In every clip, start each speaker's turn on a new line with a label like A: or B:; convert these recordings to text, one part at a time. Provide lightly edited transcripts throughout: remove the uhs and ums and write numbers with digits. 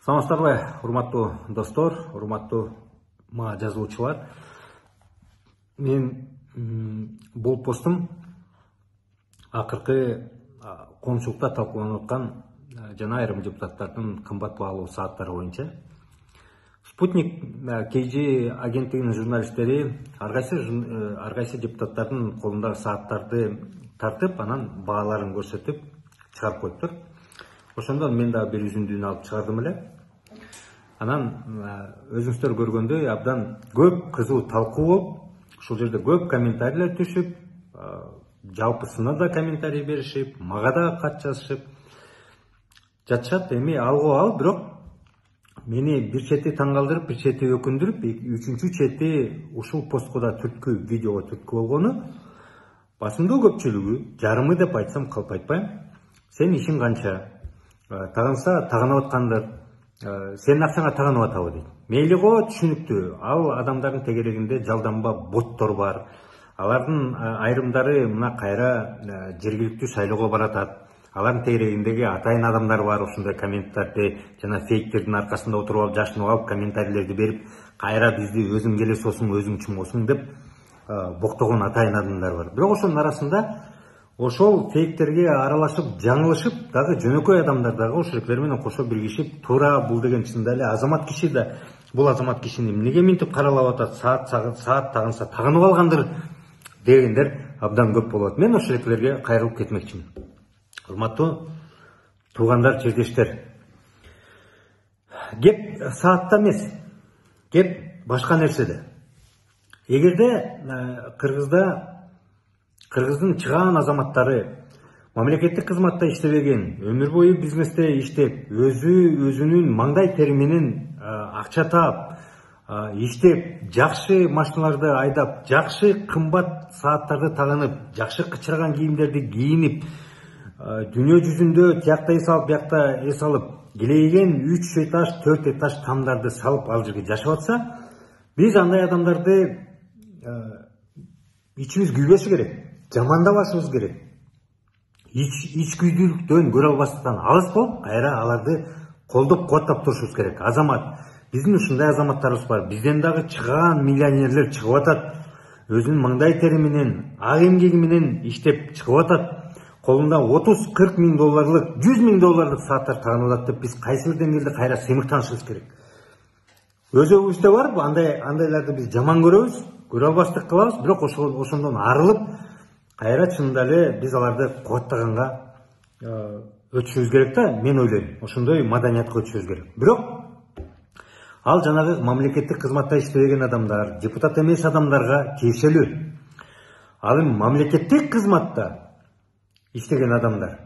A: Саламатсыздарбы, урматтуу достор, урматтуу мага жазуучулар. Мен бул постум акыркы коомчулукта талкууланып аткан жана айрым депутаттардын кымбат баалуу сааттары боюнча. Спутник KG агенттигинин журналисттери ар кайсы депутаттардын колундагы сааттарды тартып, анан бааларын көрсөтүп чыгарып коюптур. Ошондон мен да бир үзүндүнү алып чыгардым эле. Анан өзүңүздөр көргөндөй абдан көп кызуу талкуу болуп, ушул жерде көп комментарийлер түшүп, жалпысына да комментарий беришип, мага да кат жазышып жатышат. Эми алгы ал, бирок мени бир чети таң калтырып, бир чети өкүндүрүп, үчүнчү чети ушул постко да түрткү, видеого түрткү болгону, басымдуу көпчүлүгү, жарымы деп айтсам калп айтпайм, сен ишиң канча, тагынса тагынып аткандыр, сенин акчаңа тагынып атабы дейт. Мейли го, түшүнүктүү. Ал адамдардын тегерегинде жалданба боттор бар. Алардын айрымдары мына кайра жергиликтүү шайлоого баратат. Алардын тегерегиндеги атайын адамдар бар, ошондой комменттерди жана фейктердин аркасында отуруп алып, жашынып алып, комментарийлерди берип, кайра бизди өзүң келе соосуң, өзүң чумосуң деп боктогон атайын адамдар бар. Бирок ошонун арасында ошол фейктерге аралашып, жаңылышып, дагы жөнөкөй адамдар дагы ошолор менен кошо биригишип, туура бул деген чында эле азамат киши да, бул азамат кишини эмнеге минтип каралап атат, саат тагынса тагынып алгандыр дегендер абдан көп болот. Мен ошолерге кайрылып кетмекчимин. Урматтуу туугандар, чердештер. Кеп саатта эмес, кеп башка нерседе. Эгерде Кыргыздын чыгаан азаматтары мамлекеттик кызматта иштебеген, өмүр бою бизнесте иштеп, өзүнүн маңдай тери менен акча таап, иштеп, жакшы машиналарды айдап, жакшы кымбат сааттарды тагынып, жакшы кычыраган кийимдерди кийинип, дүйнө жүзүндө тиякта эс алып, биякта эс алып, килейген 3 этаж, 4 этаж тамдарды салып ал жерге жашап атса, биз андай адамдарды ичибиз күйбөсү керек. Жамандабашыбыз керек. Ичкүйдүүлүктөн көрө албастыктан алыс болуп, кайра аларды колдоп кубаттап турушубуз керек. Азамат, биздин ушундай азаматтарыбыз бар. Бизден дагы чыгаан миллионерлер чыгып атат. Өзүнүн маңдай тери менен, ак эмгеги менен иштеп чыгып атат. Колунда 30-40 миң долларлык, 100 миң долларлык сааттар тагынып атат деп, биз кайсы бир деңгээлде кайра сыймыктанышыбыз керек. Өзүбүздө бар, андайларды биз жаман көрөбүз, көрө албастык кылабыз, бирок ошондон арылып, кайра чынында эле биз аларды кубаттаганга өтүшүбүз керек да, мен ойлойм. Ошондой маданиятка өтүшүбүз керек. Бирок ал жанагы мамлекеттик кызматта иштебеген адамдар, депутат эмес адамдарга тиешелүү. Ал эми мамлекеттик кызматта иштеген адамдар,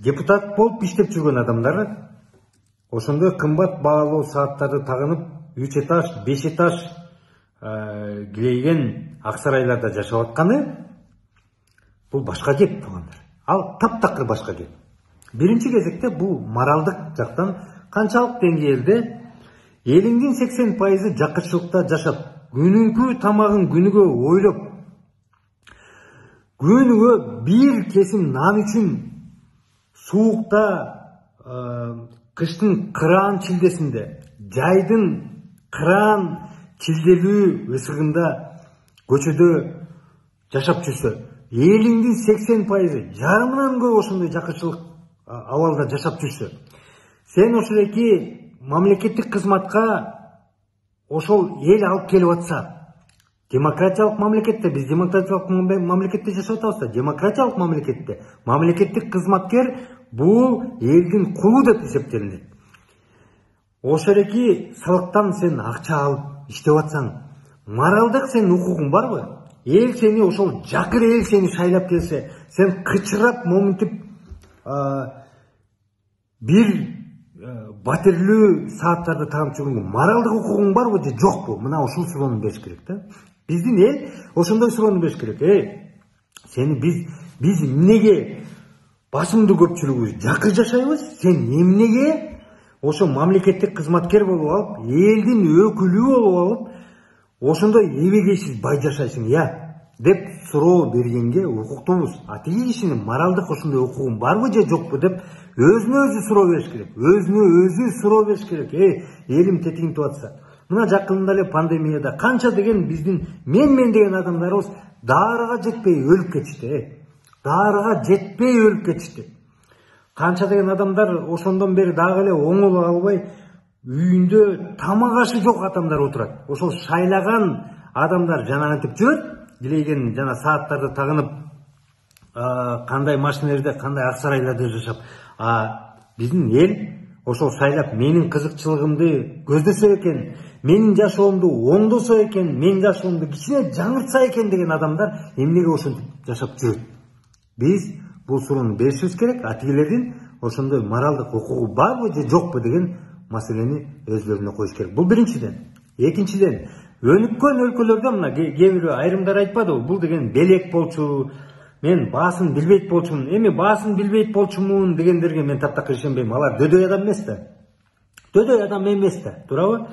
A: депутат болуп иштеп жүргөн адамдар ошондой кымбат баалуу сааттарды тагынып, 3 этаж, 5 этаж килейген ак сарайларда жашап атканы бул башка кеп, туугандар. Ал таптакыр башка кеп. Биринчи кезекте бул моралдык жактан канчалык деңгээлде элиңдин 80% жакырчылыкта жашап, күнүнкү тамагын күнүгө ойлоп, күнүгө бир кесим нан үчүн суукта, кыштын кыраан чилдесинде, жайдын кыраан чилделүү ысыгында көчөдө жашап жүрсө, элиңдин 80%, жарымынан көп ошондой жакырчылык абалда жашап жүрсө, сен ошолеки мамлекеттик кызматка ошол эл алып келип атса, демократиялык мамлекетте, биз демократиялык мамлекетте жашап атабыз да, демократиялык мамлекетте мамлекеттик кызматкер бул элдин кулу деп эсептелинет. Ошолеки салыктан сен акча алып иштеп атсаң, моралдык сенин укугуң барбы? Эл сени, ошол жакыр эл сени шайлап келсе, сен кычырап, моминтип бир батирлүү сааттарды тагып жүргөнгө моралдык укугуң барбы же жокпу? Мына ушул суроону бериш керек да. Биздин эл ошондой суроону бериш керек. Биз эмнеге басымдуу көпчүлүгүбүз жакыр жашайбыз? Сен эмнеге ошо мамлекеттик кызматкер болуп алып, элдин өкүлү болуп алып, ошондой эбегейсиз бай жашайсың, деп суроо бергенге укуктуубуз. Тиги кишинин моралдык ошондой укугу барбы же жокпу деп өзүнө өзү суроо бериш керек, өзүнө өзү суроо бериш керек. Элим тетигинип атса, мына жакында эле пандемияда канча деген биздин мен деген адамдарыбыз дарыга жетпей өлүп кетишти. Дарыга жетпей өлүп кетишти. Канча деген адамдар ошондон бери дагы эле оңоло албай үйүндө тамак ашы жок адамдар отурат. Ошол шайлаган адамдар жанагынтип жүрөт, илейген жана сааттарды тагынып, кандай машинелерде, кандай ак сарайларда жашап. Биздин эл ошол шайлап менин кызыкчылыгымды көздөсө экен, менин жашоомду оңдосо экен, менин жашоомду кичине жаңыртса экен деген адамдар эмнеге ошентип жашап жүрөт? Биз бул суроону беришибиз керек. Атигилердин ошондой моралдык укугу барбы же жокпу деген маселени өздөрүнө коюш керек. Бул биринчиден. Экинчиден, өнүккөн өлкөлөрдө мына кээ бир айрымдар айтпадыбы, бул деген белек болчу, мен баасын билбейт болчумун. Эми баасын билбейт болчумун дегендерге мен таптакыр ишенбейм. Алар дөдөй адам эмес да. Дөдөй адам эмес да, туурабы?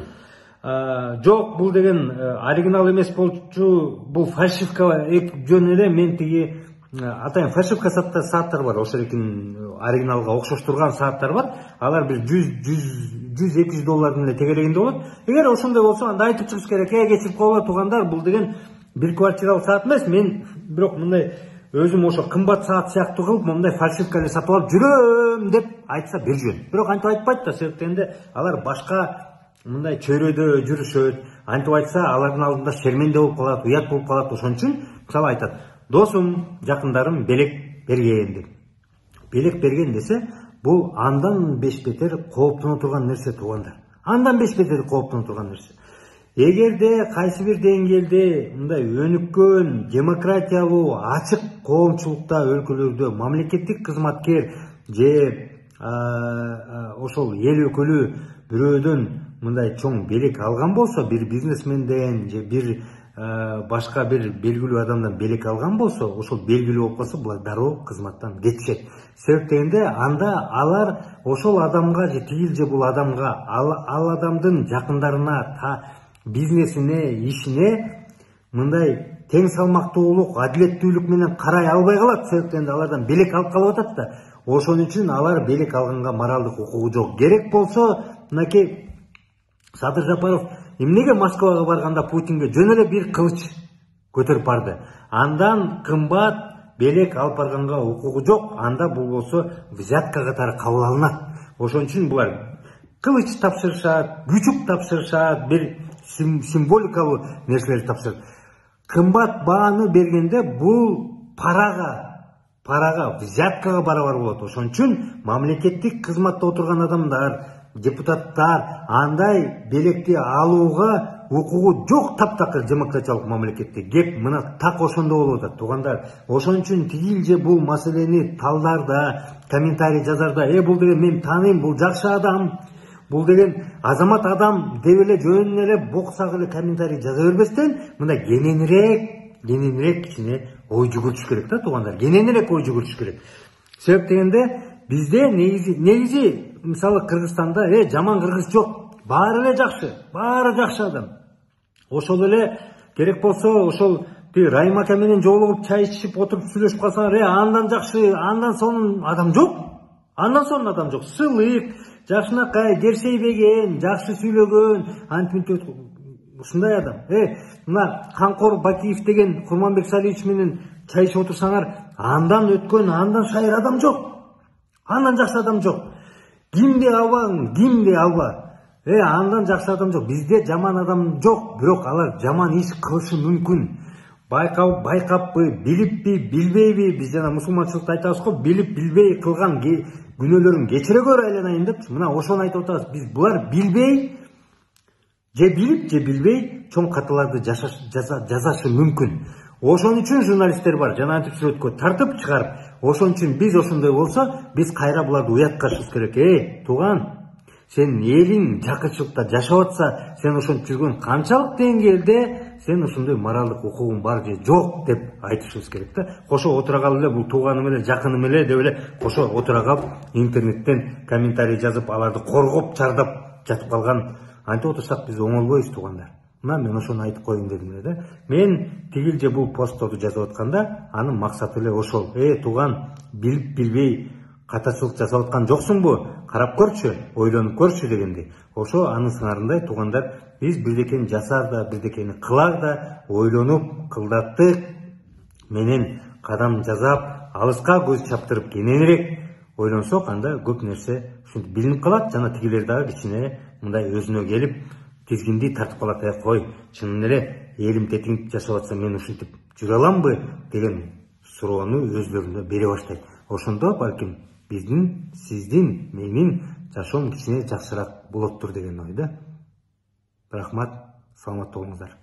A: Жок, бул деген оригинал эмес болчу, бул фальшивка жөн эле. Мен тиги атайын фальшивка сааттар бар, ошол экинин оригиналга окшош турган сааттар бар. Алар бир 100-200 доллардын эле тегерегинде болот. Эгер ошондой болсо, анда айтып чыгыш керек. Кечирип койгула туугандар, бул деген бир квартиралык саат эмес. Мен бирок мындай өзүм ошо кымбат саат сыяктуу кылып, мындай фальшивка эле сатып алып жүрөм деп айтса бир жөн. Бирок антип айтпайт да, себептен алар башка мындай чөйрөдө жүрүшөт. Антип айтса, алардын алдында шерменде болуп калат, уят болуп калат. Ошон үчүн мисалы айтат: "Досум, жакындарым белек берген" деп. Белек берген десе, бул андан 5 бетер кооптоно турган нерсе, туугандар. Андан 5 бетер кооптоно турган нерсе. Эгерде кайсы бир деңгээлде мындай өнүккөн, демократиялуу, ачык коомчулукта өлкөлөрдө мамлекеттик кызматкер же ошол эл өкүлү бирөөдөн мындай чоң белек алган болсо, бир бизнесменден же бир башка бир белгилүү адамдан белек алган болсо, ошол белгилүү болуп калса, булар дароо кызматтан кетишет. Себептегенде анда алар ошол адамга же тигил же бул адамга, ал адамдын жакындарына, бизнесине, ишине мындай тең салмактуулук, адилеттүүлүк менен карай албай калат. Себептен алардан белек алып калып атат да. Ошон үчүн алар белек алганга моралдык укугу жок. Керек болсо, мынакей Садыр Жапаров эмнеге Москвага барганда Путинге жөн эле бир кылыч көтөрүп барды? Андан кымбат белек алып барганга укугу жок. Анда бул болсо взятка катары кабыл алынат. Ошон үчүн булар кылыч тапшырышат, күчүк тапшырышат, бир символикалуу нерселерди тапшырат. Кымбат бааны бергенде бул парага, взяткага барабар болот. Ошон үчүн мамлекеттик кызматта отурган адамдар, депутаттар андай белекти алууга укугу жок таптакыр демократиялык мамлекетте. Кеп мына так ошондо болуп атат, туугандар. Ошон үчүн тигил же бул маселени талдарда, комментарий жазарда, бул деген мен тааныйм, бул жакшы адам, бул деген азамат адам деп эле жөн эле боксак эле комментарий жаза бербестен, мына кененирээк кичине ой жүгүртүш керек да, туугандар. Кененирээк ой жүгүртүш керек. Себеп дегенде бизде негизи мисалы Кыргызстанда жаман кыргыз жок. Баары эле жакшы адам. Ошол эле керек болсо ошол Райым ака менен жолугуп чай ичип отуруп сүйлөшүп калсаңар, андан жакшы, андан сонун адам жок. Андан сонун адам жок. Сылык, жакшынакай, керсейбеген, жакшы сүйлөгөн, антип ушундай адам. Мына Камкор Бакиев деген Курманбек Салиевич менен чай ичип отурсаңар, андан өткөн, андан шайыр адам жок. Андан жакшы адам жок. Кимди алба. Андан жакшы адам жок. Бизде жаман адам жок, бирок алар жаман иш кылышы мүмкүн. Байкаппы, билиппи, билбейби? Биз жана мусулманчылыкта айтабыз го, билип билбей кылган күнөөлөрүн кечире көр айланайын деп. Мына ошону айтып атабыз. Биз булар билбей, же билип, же билбей чоң каталарды жасашы мүмкүн. Ошон үчүн журналисттер бар, жанагынтип сүрөткө тартып чыгарып. Ошон үчүн биз ошондой болсо, биз кайра буларды уяткашыбыз керек. Тууган, сен элиң жакынчылыкта жашап атса, сен ошентип жүргөн канчалык деңгээлде сен ошондой моралдык укугуң бар же жок деп айтышыбыз керек да. Кошо отура калып эле бул тууганым эле, жакыным эле деп эле кошо отура калып интернеттен комментарий жазып, аларды коргоп, чардап жатып калган антип отурсак биз оңолбойбуз, туугандар. Мен ошону айтып коеюн дедим эле да. Мен тигил же бул постторду жазып атканда, анын максаты эле ошол. Тууган, билип билбей катачылык жасап аткан жоксуңбу, карап көрчү, ойлонуп көрчү дегендей. Ошо анын сыңарындай туугандар, биз бирдекени жасар да, бирдекени кылар да, ойлонуп, кылдаттык менен кадам жасап, алыска көз чаптырып кененирээк ойлонсок, анда көп нерсе ушинтип билинип калат, жана тигилер дагы кичине мындай өзүнө келип, тизгинди тартып калат. Кой, чынын эле элим тетиңип жашап атса мен ушинтип жүрө аламбы деген суроону өзлөрүнө бере баштайт. Ошондо балким биздин, сиздин, менин жашоом кичине жакшыраак болоттур деген ойда. Рахмат, саламатта болуңуздар.